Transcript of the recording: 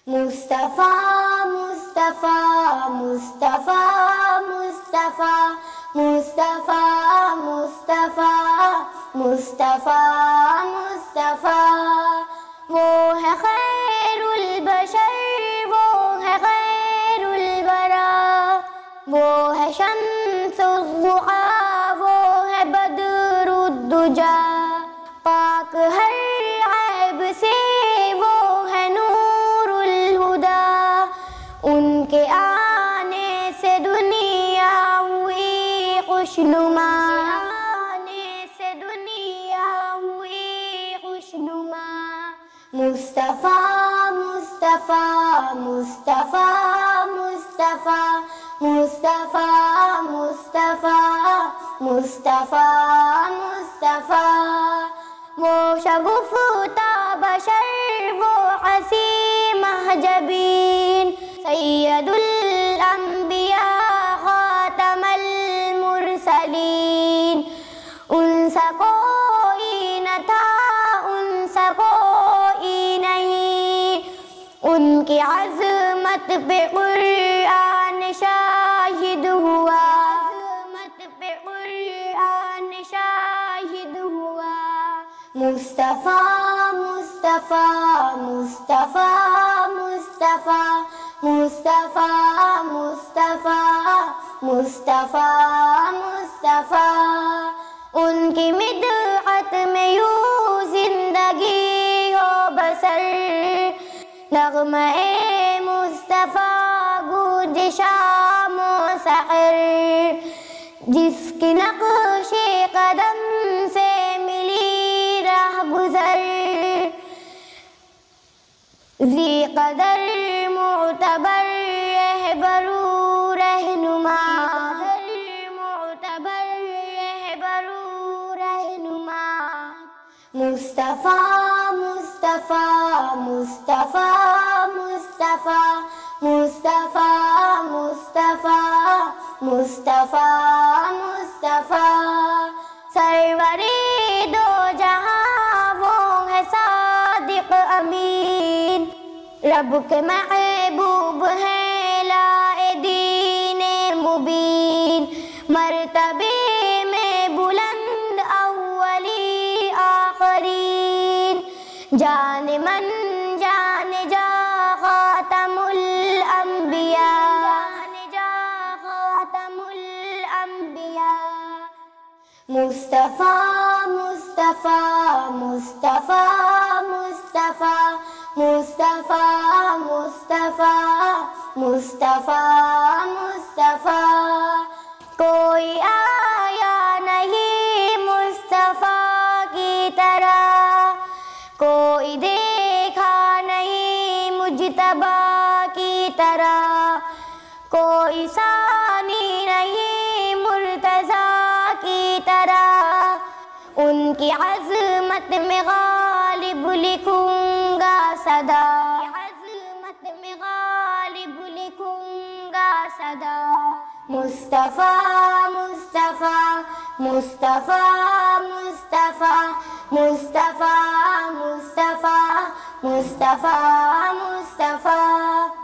مصطفیٰ مصطفیٰ مصطفیٰ مصطفیٰ مصطفیٰ مصطفیٰ مصطفیٰ مصطفیٰ وہ ہے خیر البشر، وہ ہے خیر الورا، وہ ہے شمس الضحیٰ، وہ ہے بدر الدجا، پاک ہر عیب سے وہ ہے نور الہدا، ان کے آنے سے دنیا ہوئی خوشنما، آنے سے دنیا ہوئی خوشنما۔ مصطفیٰ مصطفیٰ مصطفیٰ مصطفیٰ مصطفیٰ مصطفیٰ مصطفیٰ مصطفیٰ وہ شگفتہ بشر، وہ حسین محجبین، سید الانبیاء خاتم المرسلین، ان سا کوئی نہ تھا، ان سا کوئی نہیں، ان کی عظمت پہ قرآن شاہد ہوا، عظمت پہ قرآن شاہد ہوا۔ مصطفیٰ مصطفیٰ مصطفیٰ مصطفیٰ مصطفیٰ مصطفیٰ مصطفیٰ مصطفیٰ ان کی مدحت میں یوں زندگی ہو بسر، نغمہ مصطفیٰ گونج شام و سحر، جس کی نقش قدم سے ملی راہ گزر، ذی قدر معتبر رہبر و رہنما، معتبر رہبر و رہنما۔ مصطفیٰ مصطفیٰ مصطفیٰ مصطفیٰ مصطفیٰ مصطفیٰ مصطفیٰ مصطفیٰ سرور دو جہاں وہ ہے صادق امین، رب کے محبوب ہیں لائے دین مبین، مرتبے میں بلند اولی آخرین، جان من جان جا خاتم الانبیاء، جان جا خاتم الانبیاء۔ مصطفیٰ مصطفیٰ مصطفیٰ مصطفیٰ مصطفیٰ مصطفیٰ مصطفیٰ مصطفیٰ کوئی آیا نہیں مصطفیٰ کی طرح، کوئی دیکھا نہیں مجتبیٰ کی طرح، کوئی ثانی نہیں مرتضیٰ کی طرح، ان کی عظمت میں غالب لکھوں گا صدا، عظمت میں غالب لکھوں گا صدا۔ مصطفیٰ مصطفیٰ مصطفیٰ مصطفیٰ مصطفیٰ مصطفیٰ مصطفیٰ مصطفیٰ